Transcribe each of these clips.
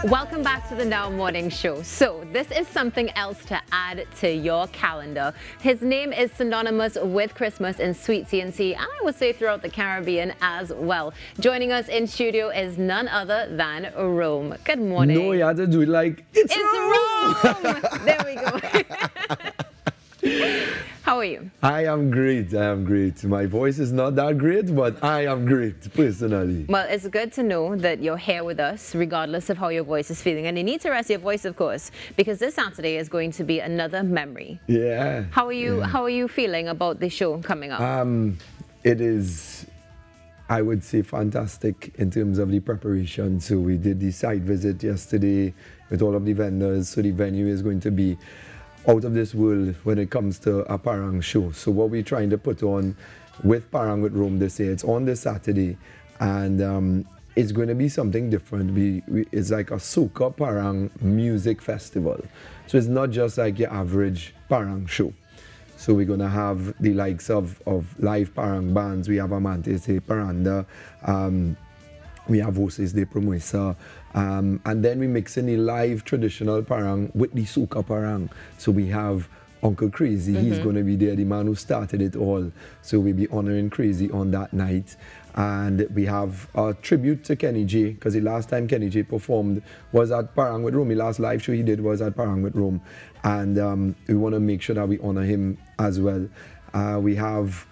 Welcome back to the Now Morning Show. So this is something else to add to your calendar. His name is synonymous with Christmas in Sweet CNC, and I would say throughout the Caribbean as well. Joining us in studio is none other than Rome. Good morning. No, you had to do it like, it's Rome! There we go. How are you? I am great. My voice is not that great, but I am great, personally. Well, it's good to know that you're here with us, regardless of how your voice is feeling. And you need to rest your voice, of course, because this Saturday is going to be another memory. Yeah. How are you feeling about the show coming up? It is, I would say, fantastic in terms of the preparation. So we did the site visit yesterday with all of the vendors. So the venue is going to be out of this world when it comes to a Parang show. So what we're trying to put on with Parang with Rome this year, it's on this Saturday, and it's going to be something different. It's like a soca Parang music festival. So it's not just like your average Parang show. So we're going to have the likes of live Parang bands. We have Amantes de Paranda, we have Voces de Promuesa, and then we mix in the live traditional Parang with the soca Parang. So we have Uncle Crazy, he's going to be there, the man who started it all. So we'll be honoring Crazy on that night. And we have a tribute to Kenny J, because the last time Kenny J performed was at Parang with Rome. The last live show he did was at Parang with Rome. And we want to make sure that we honor him as well. We have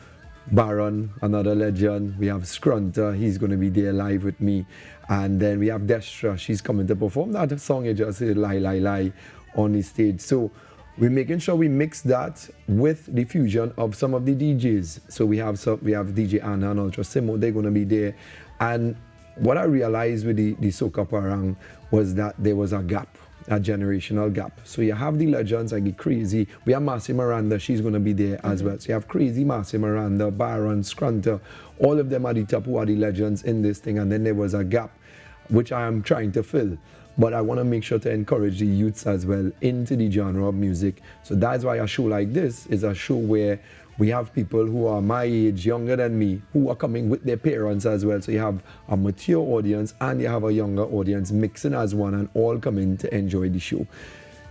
Baron, another legend. We have Scrunter, he's going to be there live with me. And then we have Destra, she's coming to perform that song you just said, Lie, Lie, Lie, on the stage. So we're making sure we mix that with the fusion of some of the DJs. So we have DJ Anna and Ultra Simo, they're going to be there. And what I realized with the Soca Parang was that there was a gap, a generational gap. So you have the legends like the Crazy. We have Marcy Miranda, she's going to be there as well. So you have Crazy, Marcy Miranda, Baron, Scrunter, all of them at the top who are the legends in this thing. And then there was a gap, which I am trying to fill. But I want to make sure to encourage the youths as well into the genre of music. So that's why a show like this is a show where we have people who are my age, younger than me, who are coming with their parents as well. So you have a mature audience and you have a younger audience mixing as one and all coming to enjoy the show.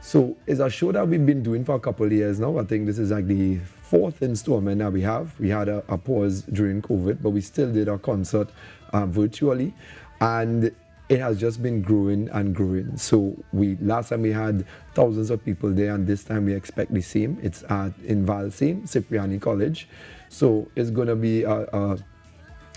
So it's a show that we've been doing for a couple of years now. I think this is like the 4th installment that we have. We had a pause during COVID, but we still did a concert virtually. And it has just been growing and growing. So last time we had thousands of people there, and this time we expect the same. It's in Valsame, Cipriani College. So it's going to be an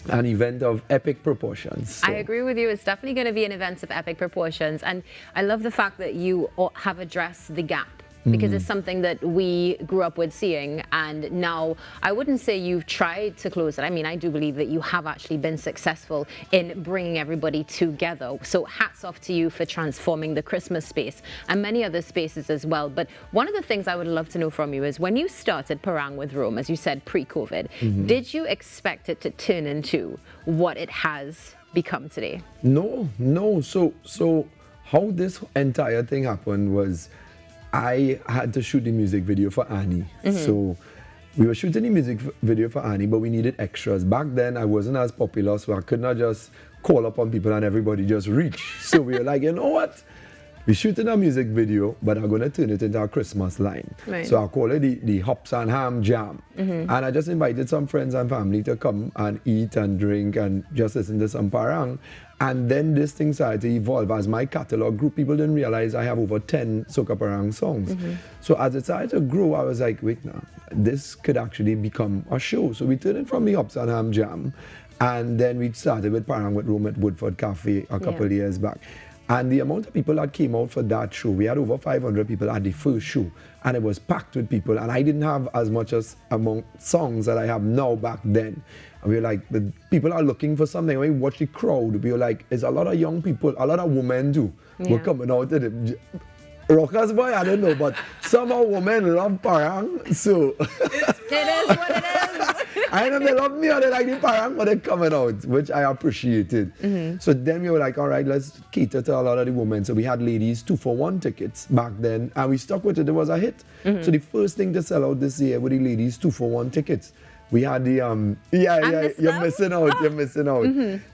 event of epic proportions. So. I agree with you. It's definitely going to be an event of epic proportions. And I love the fact that you have addressed the gap, because it's something that we grew up with seeing, and now I wouldn't say you've tried to close it. I mean, I do believe that you have actually been successful in bringing everybody together. So hats off to you for transforming the Christmas space and many other spaces as well. But one of the things I would love to know from you is, when you started Parang with Rome, as you said, pre-COVID, did you expect it to turn into what it has become today? No. So how this entire thing happened was, I had to shoot the music video for Annie. So we were shooting the music video for Annie, but we needed extras. Back then, I wasn't as popular, so I could not just call up on people and everybody just reach. So we were like, you know what? We're shooting a music video, but I'm going to turn it into a Christmas line. Right. So I call it the Hops and Ham Jam. And I just invited some friends and family to come and eat and drink and just listen to some Parang. And then this thing started to evolve. As my catalog grew, people didn't realize I have over 10 Soca Parang songs. So as it started to grow, I was like, wait now, this could actually become a show. So we turned it from the Hops and Ham Jam. And then we started with Parang with Rome at Woodford Cafe a couple of years back. And the amount of people that came out for that show, we had over 500 people at the first show, and it was packed with people. And I didn't have as much as among songs that I have now back then. And we were like, the people are looking for something. When we watch the crowd, we were like, it's a lot of young people, a lot of women too, were coming out to the rockers, boy, I don't know, but somehow women love Parang, so. It is what it is. I know they love me or they like the Parang, but they're coming out, which I appreciated. So then we were like, all right, let's cater to a lot of the women. So we had ladies 2-for-1 tickets back then, and we stuck with it. It was a hit. So the first thing to sell out this year were the ladies 2-for-1 tickets. We had the you're missing out. You're missing out.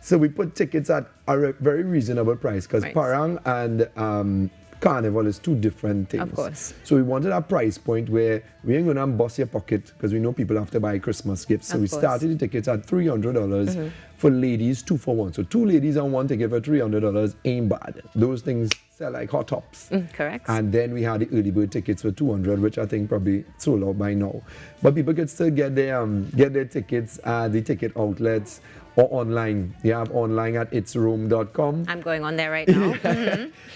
So we put tickets at a very reasonable price because Right. Parang and Carnival is two different things. Of course. So we wanted a price point where we ain't gonna bust your pocket because we know people have to buy Christmas gifts. So Of we course. started the tickets at $300 for ladies, 2 for 1. So 2 ladies on one ticket for $300 ain't bad. Those things sell like hot tops. Correct. And then we had the early bird tickets for $200, which I think probably sold out by now. But people could still get their tickets at the ticket outlets or online. You have online at itsroom.com. I'm going on there right now.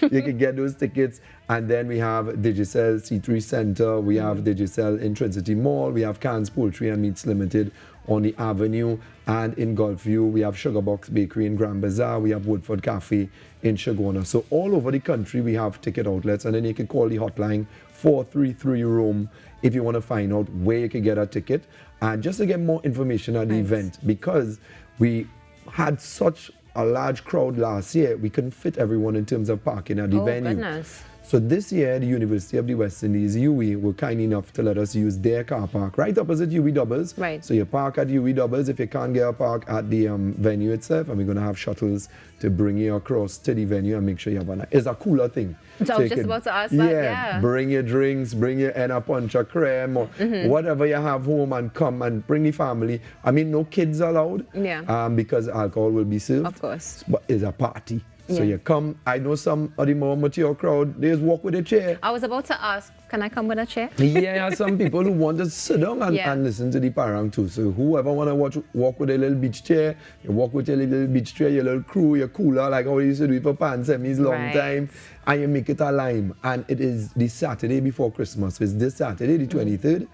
You can get those tickets. And then we have Digicel C3 Center. We have Digicel in Trinity Mall. We have Cannes Poultry and Meats Limited on the Avenue. And in Gulfview, we have Sugarbox Bakery in Grand Bazaar. We have Woodford Cafe in Shagona. So all over the country, we have ticket outlets. And then you can call the hotline 433-ROAM if you want to find out where you can get a ticket. And just to get more information at the event, because we had such a large crowd last year, we couldn't fit everyone in terms of parking at the venue. Goodness. So this year, the University of the West Indies, UWI, were kind enough to let us use their car park right opposite UWI Doubles. Right. So you park at UWI Doubles if you can't get a park at the venue itself, and we're going to have shuttles to bring you across to the venue and make sure you have a It's a cooler thing. So I was you just could- about to ask that, yeah. Bring your drinks, bring your enna punch or creme or whatever you have home and come and bring the family. I mean, no kids allowed. Yeah. Because alcohol will be served. Of course. But it's a party. So Yeah. you come, I know some of the more mature crowd, they just walk with a chair. I was about to ask, can I come with a chair? Yeah, some people who want to sit down and, Yeah. and listen to the parang too. So whoever want to walk with a little beach chair, you walk with your little beach chair, your little crew, your cooler, like how you used to do it for Pan Semis long Right. time, and you make it a lime. And it is the Saturday before Christmas. It's this Saturday, the 23rd.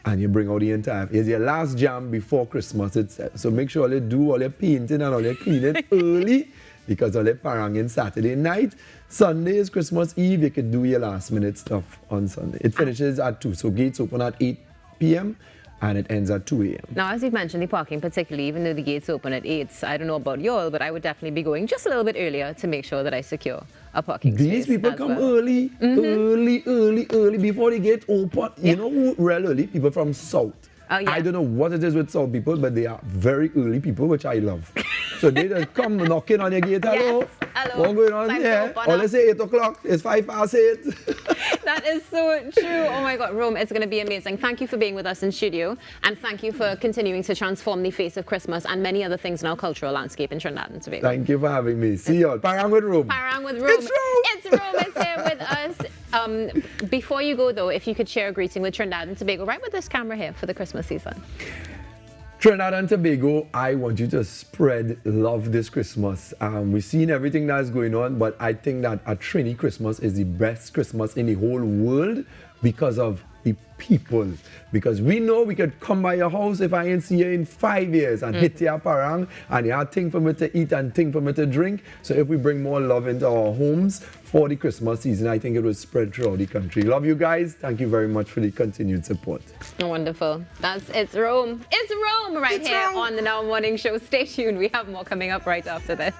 And you bring out the entire, it's your last jam before Christmas itself. So make sure you do all your painting and all your cleaning early, because all your paranging Saturday night. Sunday is Christmas Eve, you can do your last minute stuff on Sunday. It finishes at 2, so gates open at 8 p.m. and it ends at 2 a.m. Now, as you've mentioned, the parking particularly, even though the gates open at 8, I don't know about y'all, but I would definitely be going just a little bit earlier to make sure that I secure a parking These space people as come well. early, early before they get open. You know who real early? People from South. Oh, yeah. I don't know what it is with South people, but they are very early people, which I love. So they just come knocking on your gate. Hello. Yes, hello. What's going on? Time to Yeah. open Or up. let's say 8 o'clock. It's 5 past 8. That is so true. Oh my God, Rome, it's going to be amazing. Thank you for being with us in studio, and thank you for continuing to transform the face of Christmas and many other things in our cultural landscape in Trinidad and Tobago. Thank you for having me. See y'all. Parang with Rome. Parang with Rome. It's Rome. It's Rome is here with us. Before you go though, if you could share a greeting with Trinidad and Tobago, right with this camera here for the Christmas season. Trinidad and Tobago, I want you to spread love this Christmas. We've seen everything that's going on, but I think that a Trini Christmas is the best Christmas in the whole world because of the people. Because we know we could come by your house if I ain't see you in 5 years and hit your parang and you have thing for me to eat and thing for me to drink. So if we bring more love into our homes for the Christmas season, I think it will spread throughout the country. Love you guys. Thank you very much for the continued support. Wonderful. It's Rome. It's Rome right It's here Rome. on the Now Morning Show. Stay tuned. We have more coming up right after this.